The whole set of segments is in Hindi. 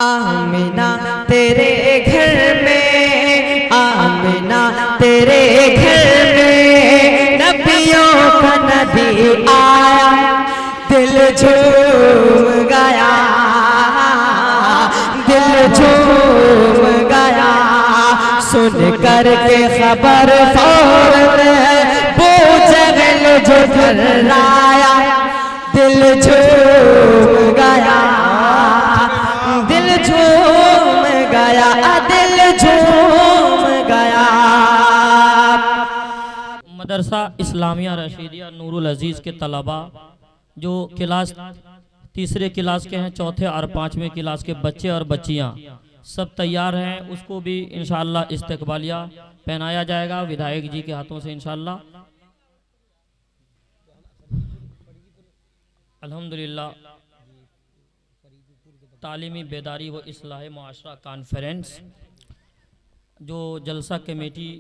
आमिना तेरे घर में, आमिना तेरे घर में नबियों का नबी आया, दिल झूम गया, दिल झूम गया। सुन कर के खबर फौरन वो जगल जो थर्राया, दिल झूम गया, दिल झूम गया, दिल झूम गया। मदरसा इस्लामिया रशीदिया नूरुल अजीज़ के तलबा जो क्लास तीसरे क्लास के हैं, चौथे और पाँचवें क्लास के बच्चे और बच्चियां सब तैयार हैं। उसको भी इंशाअल्लाह इस्तकबालिया पहनाया जाएगा विधायक जी के हाथों से इंशाअल्लाह। अल्हम्दुलिल्लाह तालीमी बेदारी व इस्लाह मुआशरा कॉन्फ्रेंस जो जलसा कमेटी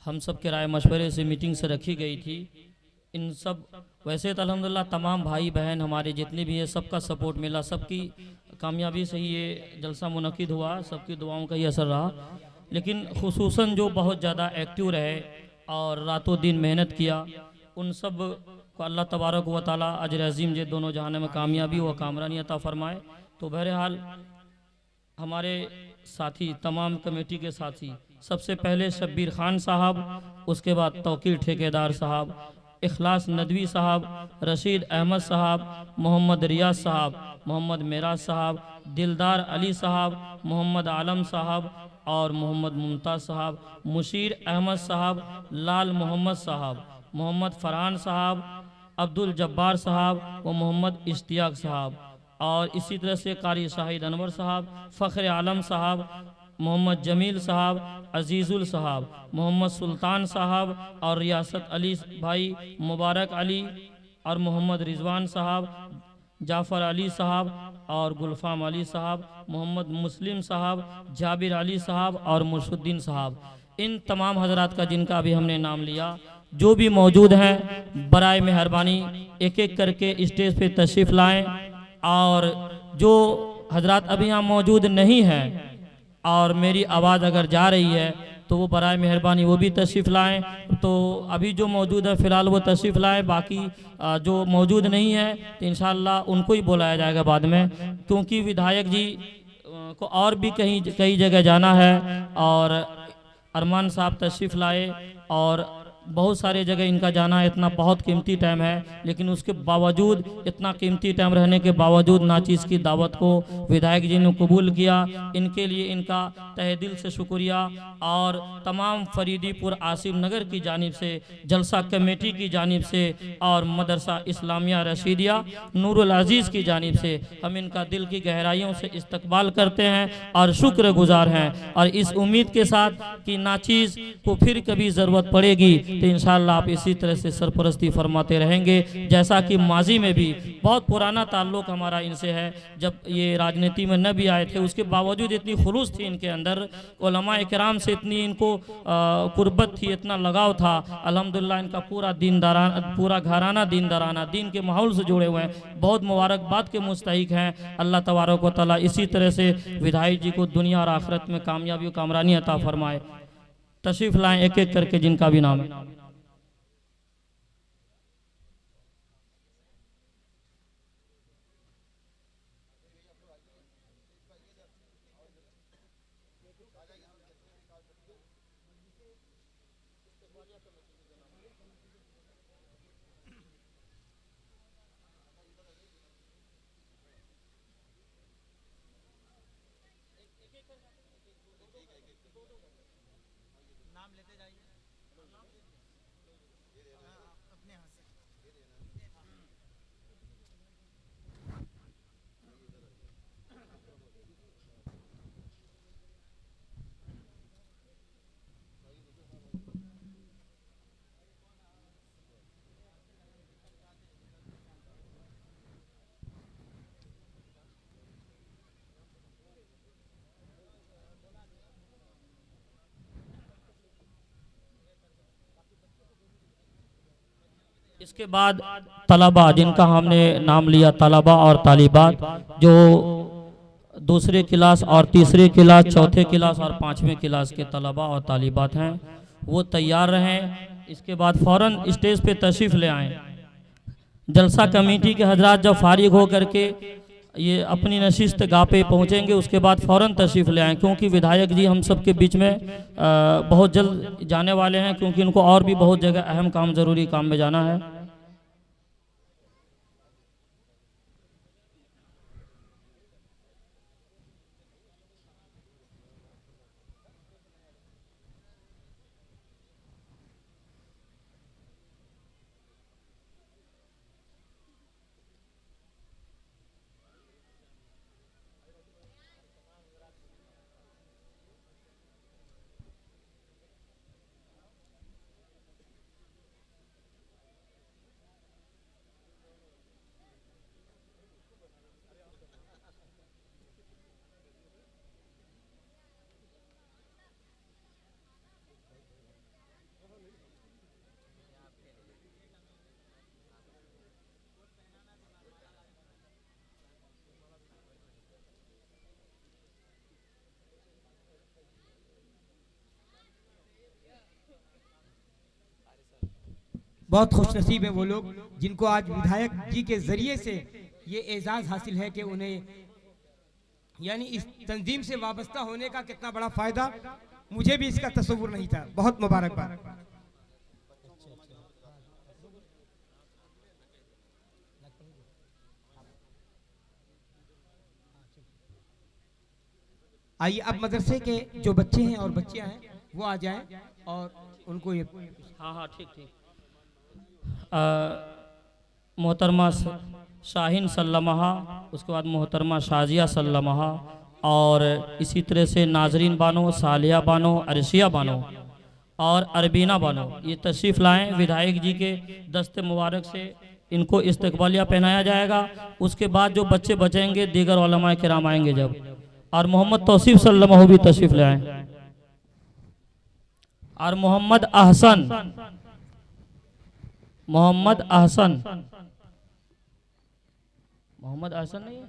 हम सब के राय मशवरे से मीटिंग से रखी गई थी, इन सब वैसे तो अल्हम्दुलिल्लाह तमाम भाई बहन हमारे जितने भी हैं सबका सपोर्ट मिला, सबकी कामयाबी से ही ये जलसा मुनक्किद हुआ, सबकी दुआओं का ही असर रहा। लेकिन खुसूसन जो बहुत ज़्यादा एक्टिव रहे और रातों दिन मेहनत किया, उन सब को अल्लाह तबारक व तआला अजर अज़ीम जे दोनों जहान में कामयाबी व कामरानी अता फरमाए। तो बहरहाल हमारे साथी तमाम कमेटी के साथी, सबसे पहले शब्बीर खान साहब, उसके बाद तौकीर ठेकेदार साहब, इखलास नदवी साहब, रशीद अहमद साहब, मोहम्मद रियाज साहब, मोहम्मद मेराज साहब, दिलदार अली साहब, मोहम्मद आलम साहब और मोहम्मद मुमताज़ साहब, मुशीर अहमद साहब, लाल मोहम्मद साहब, मोहम्मद फरहान साहब, अब्दुल जब्बार साहब व मोहम्मद इश्तियाक साहब, और इसी तरह से कारी शाहिद अनवर साहब, फ़ख्र आलम साहब, मोहम्मद जमील साहब, अजीज़ुल साहब, मोहम्मद सुल्तान साहब और रियासत अली भाई, मुबारक अली और मोहम्मद रिजवान साहब, जाफ़र अली साहब और गुलफ़ाम अली साहब, मोहम्मद मुस्लिम साहब, जाबिर अली साहब और मुर्शुद्दीन साहब। इन तमाम हजरात का जिनका अभी हमने नाम लिया, जो भी मौजूद हैं बराए मेहरबानी एक एक करके स्टेज पे तशरीफ़ लाएं, और जो हजरात अभी यहाँ मौजूद नहीं हैं और मेरी आवाज़ अगर जा रही है तो वो बराए मेहरबानी वो भी तशरीफ़ लाएं। तो अभी जो मौजूद है फ़िलहाल वो तशरीफ़ लाएं, बाकी जो मौजूद नहीं है तो इंशाअल्लाह उनको ही बुलाया जाएगा बाद में, क्योंकि विधायक जी को और भी कई जगह जाना है। और अरमान साहब तशरीफ़ लाए और बहुत सारे जगह इनका जाना है, इतना बहुत कीमती टाइम है, लेकिन उसके बावजूद इतना कीमती टाइम रहने के बावजूद नाचीज़ की दावत को विधायक जी ने कबूल किया। इनके लिए इनका तहे दिल से शुक्रिया। और तमाम फरीदीपुर आसिम नगर की जानिब से, जलसा कमेटी की जानिब से और मदरसा इस्लामिया रशीदिया नूरुल अजीज़ की जानिब से हम इनका दिल की गहराइयों से इस्तकबाल करते हैं और शुक्रगुजार हैं, और इस उम्मीद के साथ कि नाचीज़ को फिर कभी ज़रूरत पड़ेगी तो इंशाअल्लाह आप इसी तरह से सरपरस्ती फरमाते रहेंगे, जैसा कि माजी में भी बहुत पुराना ताल्लुक़ हमारा इनसे है। जब ये राजनीति में न भी आए थे उसके बावजूद इतनी खुलूस थी इनके अंदर, उलमा इकराम से इतनी इनको कुर्बत थी, इतना लगाव था। अल्हम्दुलिल्लाह इनका पूरा घराना दीनदाराना दीन के माहौल से जुड़े हुए हैं, बहुत मुबारकबाद के मुस्तहिक हैं। अल्लाह तबारक व तआला इसी तरह से विधायक जी को दुनिया और आखिरत में कामयाबी और कामरानी अता फरमाए। तशरीफ़ लाएं एक एक करके जिनका भी नाम है। इसके बाद तलबा जिनका हमने नाम लिया, तलबा और तालिबात जो दूसरे क्लास और तीसरे क्लास, चौथे क्लास और पाँचवें क्लास के तलबा और तालिबात हैं, वो तैयार रहें। इसके बाद फ़ौरन स्टेज पे तशरीफ़ ले आएँ। जलसा कमेटी के हजरात जब फारिग हो करके ये अपनी नशिस्त गाह पे पहुँचेंगे, उसके बाद फ़ौरन तशरीफ़ ले आएँ, क्योंकि विधायक जी हम सब के बीच में बहुत जल्द जाने वाले हैं, क्योंकि उनको और भी बहुत जगह अहम काम, ज़रूरी काम में जाना है। बहुत खुशनसीब है वो लोग जिनको आज विधायक जी के जरिए से ये एजाज हासिल है कि उन्हें यानी इस तंजीम से वाबस्ता होने का कितना बड़ा फायदा, मुझे भी इसका तस्वुर नहीं था। बहुत मुबारकबाद। आइए अब मदरसे के जो बच्चे हैं और बच्चियां हैं वो आ जाएं और उनको ये हाँ ठीक ठीक। मोहतरमा शाहीन सल्लमहा, उसके बाद मोहतरमा शाजिया सल्लमहा, और इसी तरह से नाजरीन बानो, सालिया बानो, अरसिया बानो और अरबीना बानो ये तशरीफ़ लाएँ। विधायक जी के दस्ते मुबारक से इनको इस्तकबालिया पहनाया जाएगा। उसके बाद जो बच्चे बचेंगे दीगर उलमाए किराम आएंगे जब, और मोहम्मद तौसीफ सल्लमहु भी तशरीफ़ ले आएँ, और मोहम्मद अहसन नहीं है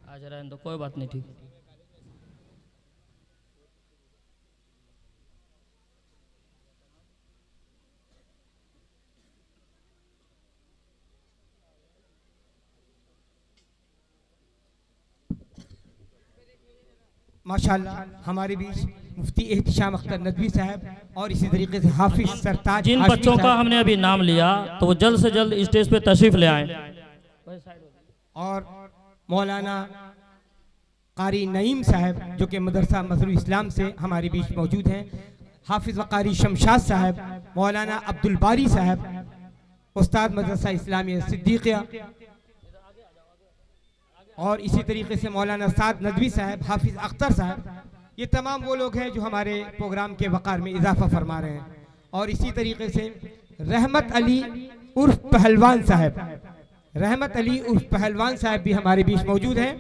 आज रहें तो कोई बात नहीं, ठीक। माशाअल्लाह हमारे बीच मुफ्ती एहतिशाम अख्तर नदवी साहब और इसी तरीके से हाफिज सरताज जिन बच्चों का हमने अभी नाम लिया तो वो जल्द से जल्द स्टेज पे तशरीफ ले आए। और मौलाना कारी नईम साहब जो कि मदरसा मजहरुल इस्लाम से हमारे बीच मौजूद हैं, हाफिज व कारी शमशाद साहब, मौलाना अब्दुल बारी साहब, उस्ताद मदरसा इस्लामिया सिद्दीकिया, और इसी तरीके से मौलाना साद नदवी साहब, हाफिज अख्तर साहब, ये तमाम वो लोग हैं जो हमारे प्रोग्राम के वक़ार में इजाफा फरमा रहे हैं। और इसी तरीके से रहमत अली उर्फ पहलवान साहब, रहमत अली उर्फ पहलवान साहब भी हमारे बीच मौजूद हैं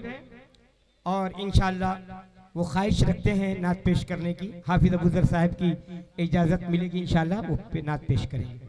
और इंशाअल्लाह वो ख्वाहिश रखते हैं नात पेश करने की। हाफिज अबूजर साहब की इजाज़त मिलेगी इंशाअल्लाह वो पे नात पेश करेंगे।